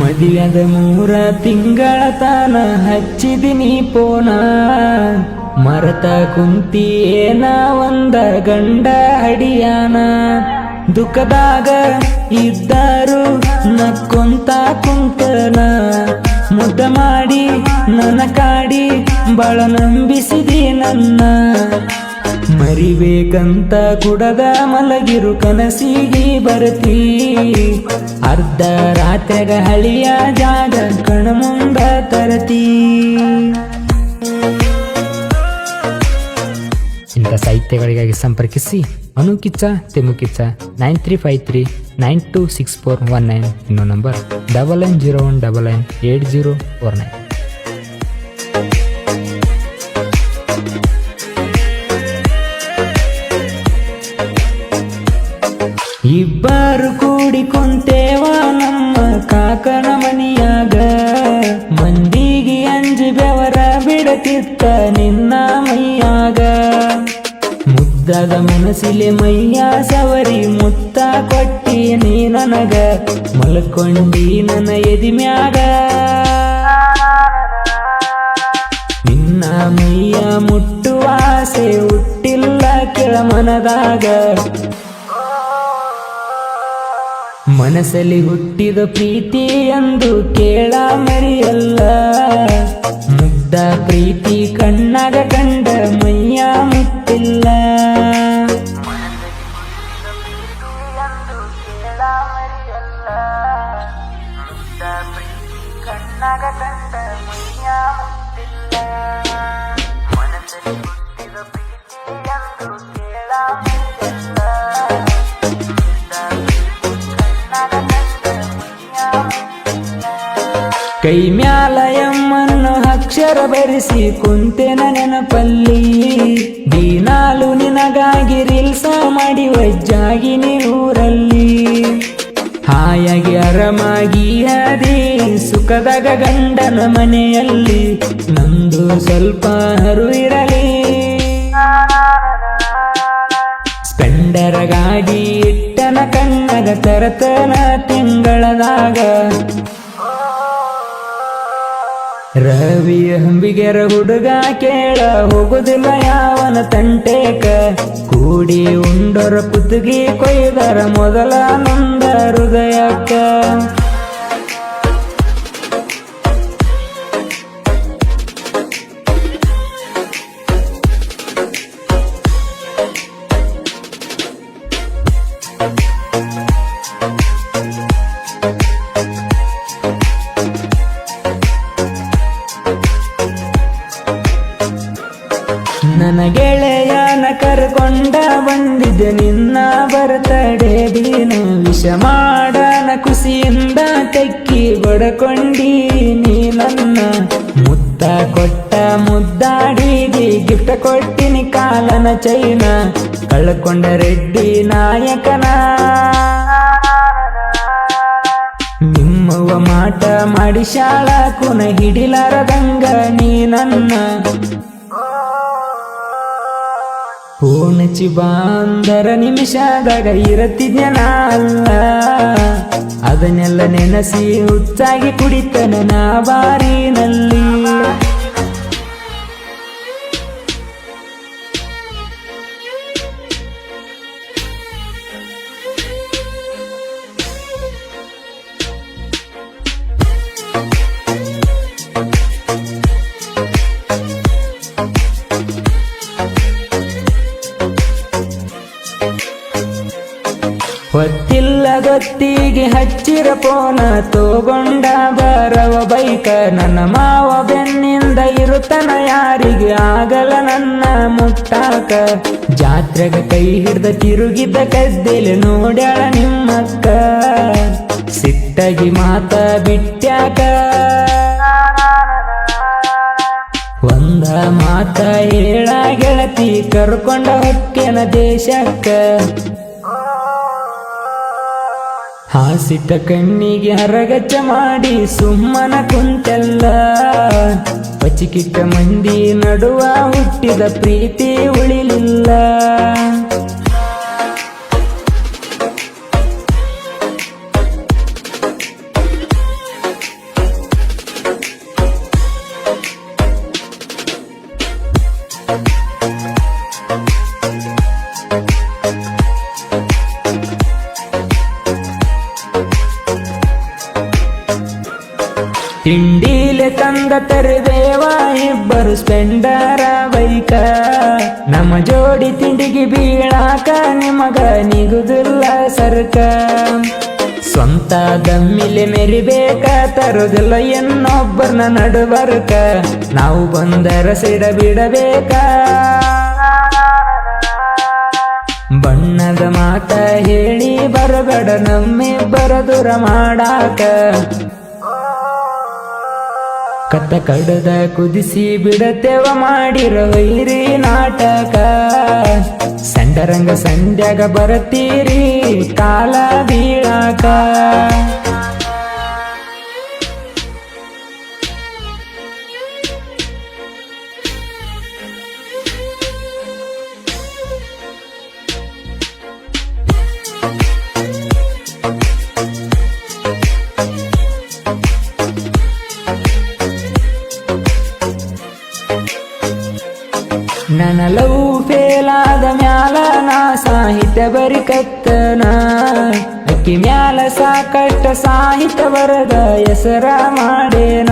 ಮದುವೆದ 3 ತಿಂಗಳ ತಾನ ಹಚ್ಚಿದಿನಿ ಪೋನ, ಮರತ ಕುಂತಿ ಏನ ಒಂದ ಗಂಡ ಹಡಿಯಾನ. ದುಃಖದಾಗ ಇದ್ದರು ನಕ್ಕೊಂತ ಕುಂತನ, ಮುದ್ದ ಮಾಡಿ ನನ್ನ ಕಾಡಿ ಬಾಳ ನಂಬಿಸಿದಿ ನನ್ನ. ಮರಿಬೇಕಂತ ಕುಡದ ಮಲಗಿರು ಕನಸಿಗೆ ಬರ್ತೀ, ಅರ್ಧ ರಾತ್ರಿಗ ಹಳಿಯ ಜಾಗ ಕಣ್ಮುಂದ ತರತೀ. ಇಂಥ ಸಾಹಿತ್ಯಗಳಿಗಾಗಿ ಸಂಪರ್ಕಿಸಿ ಅನುಕಿಚ್ಚ ತೆಮುಕಿಚ್ಚ 9353926419. ಇನ್ನೋ ನಂಬರ್ 9901998049. ಇಬ್ಬರು ಕೂಡಿ ಕುಂತೇವ ನಮ್ಮ ಕಾಕನ ಮನಿಯಾಗ, ಮಂದಿಗೆ ಅಂಜಿ ಬೆವರ ಬಿಡತಿತ್ತ ನಿನ್ನ ಮೈಯಾಗ. ಮುದ್ದಾದ ಮನಸ್ಸಿಲೆ ಮೈಯ ಸವರಿ ಮುತ್ತ ಕೊಟ್ಟಿ ನೀ ನನಗ, ಮಲ್ಕೊಂಡಿ ನನ್ನ ಎದಿ ಮ್ಯಾಗ. ನಿನ್ನ ಮೈಯ ಮುಟ್ಟುವ ಆಸೆ ಹುಟ್ಟಿಲ್ಲ ಕೆಳ ಮನದಾಗ, ಮನಸ್ಸಲ್ಲಿ ಹುಟ್ಟಿದ ಪ್ರೀತಿ ಎಂದು ಕೇಳ ಮರಿಯಲ್ಲ. ಮುಗ್ಧ ಪ್ರೀತಿ ಕಣ್ಣಾಗ ಕಂಡ ಮೈಯ ಮುಟ್ಟಿಲ್ಲ. ಕೈ ಮ್ಯಾಲ ಎಮ್ಮನ್ನು ಅಕ್ಷರ ಬರೆಸಿ ಕುಂತೆನ ನೆನಪಲ್ಲಿ, ದಿನಾಲು ನಿನಗಾಗಿ ರೀಲ್ಸ ಮಾಡಿ ವಜ್ಜಾಗಿನಿ ಊರಲ್ಲಿ. ಹಾಯಾಗಿ ಆರಾಮಾಗಿ ಅದೇ ಸುಖದಾಗ ಗಂಡನ ಮನೆಯಲ್ಲಿ, ನಂದು ಸ್ವಲ್ಪ ಹರು ಇರಲಿ. ಸ್ಪೆಂಡರ ಗಾಡಿ ಇಟ್ಟನ ಕಣ್ಣಗ ತರತನ ತಿಂಗಳದಾಗ, ರವಿ ಹಂಬಿಗೆರ ಹುಡುಗ ಕೇಳ ಹೋಗುದಿಲ್ಲ ಯಾವನ ತಂಟೇಕ. ಕೂಡಿ ಉಂಡರ ಕುತ್ತಿಗೆ ಕೊಯ್ದರ ಮೊದಲ ನೊಂದ ಹೃದಯಕ್ಕ. ನನ್ನ ಗೆಳೆಯನ ಕರ್ಕೊಂಡ ಬಂದಿದ್ದೆ ನಿನ್ನ ಬರ್ತಡೆ ದಿನ, ವಿಷ ಮಾಡನ ಖುಷಿಯಿಂದ ತೆಕ್ಕಿ ಬಡಕೊಂಡಿ ನೀ ನನ್ನ. ಮುತ್ತ ಕೊಟ್ಟ ಮುದ್ದಾಡಿಗೆ ಗಿಫ್ಟ್ ಕೊಟ್ಟಿನಿ ಕಾಲನ ಚೈನ, ಕಳ್ಕೊಂಡ ರೆಡ್ಡಿ ನಾಯಕನ. ನಿಮ್ಮವ್ವ ಮಾಟ ಮಾಡಿ ಶಾಳ ಕುನ ಹಿಡಿಲಾರದಂಗ ನೀ ನನ್ನ. ಪೂರ್ಣಚಿ ಬಾಂದರ ನಿಮಿಷದಾಗ ಇರತಿದ್ನ ಅಲ್ಲ, ಅದನ್ನೆಲ್ಲ ನೆನಸಿ ಹುಚ್ಚಾಗಿ ಕುಡಿತನ ನಾ ಬಾರಿನಲ್ಲಿ. ಹೊತ್ತಿಲ್ಲ ಗೊತ್ತಿಗೆ ಹಚ್ಚಿರ ಪೋನ ತಗೊಂಡ ಬರವ ಬೈಕ. ನನ್ನ ಮಾವ ಬೆನ್ನಿಂದ ಇರುತ್ತನ ಯಾರಿಗೆ ಆಗಲ್ಲ ನನ್ನ ಮುಟ್ಟಾಕ. ಜಾತ್ರೆಗ ಕೈ ಹಿಡ್ದ ತಿರುಗಿದ್ದ ಕದ್ದೆಲೆ ನೋಡ್ಯಾಳ ನಿಮ್ಮಕ್ಕ, ಸಿಟ್ಟಾಗಿ ಮಾತ ಬಿಟ್ಟ್ಯಾಕ. ಒಂದ ಮಾತ ಹೇಳ ಗೆಳತಿ ಕರ್ಕೊಂಡ ಹೊಕ್ಕೆನ ದೇಶಕ್ಕ. ಹಾಸಿಟ್ಟ ಕಣ್ಣಿಗೆ ಹರಗಚ್ಚ ಮಾಡಿ ಸುಮ್ಮನ ಕುಂತೆಲ್ಲ, ಪಚಿಕಿಟ್ಟ ಮಂದಿ ನಡುವ ಹುಟ್ಟಿದ ಪ್ರೀತಿ ಉಳಿಲಿಲ್ಲ. ತಿಂಡಿಲೆ ತಂದ ತರುವೇವ ಇಬ್ಬರು ಸ್ಪೆಂಡರ ಬೈಕ ನಮ್ಮ ಜೋಡಿ ತಿಂಡಿಗೆ ಬೀಳಾಕ ನಿಮಗ ನಿಗುದಿಲ್ಲ ಸರ್ಕ ಸ್ವಂತ ದಮ್ಮಿಲೆ ಮೆರಿಬೇಕ ತರುದಿಲ್ಲ ಇನ್ನೊಬ್ಬರನ್ನ ನಡುಬರ್ಕ ನಾವು ಬಂದರ ಸಿಡ ಬಿಡಬೇಕ ಬಣ್ಣದ ಮಾತ ಹೇಳಿ ಬರಬೇಡ ನಮ್ಮಿಬ್ಬರ ದೂರ ಮಾಡಾಕ ಕತ್ತ ಕಡದ ಕುದಿಸಿ ಬಿಡತೆವ ಮಾಡಿರೋ ವೈರಿ ನಾಟಕ ಸಂಡರಂಗ ಸಂಧ್ಯಾಗ ಬರತೀರಿ ಕಾಲ ಬೀಳಾಕ ನನ್ನ ಲವ್ ಫೇಲಾದ ಮ್ಯಾಲ ನಾ ಸಾಹಿತ್ಯ ಬರಿಕತ್ತನ ಅಕ್ಕಿ ಮ್ಯಾಲ ಸಾಕಷ್ಟ ಸಾಹಿತ್ಯ ಬರದ ಹೆಸರ ಮಾಡೇನ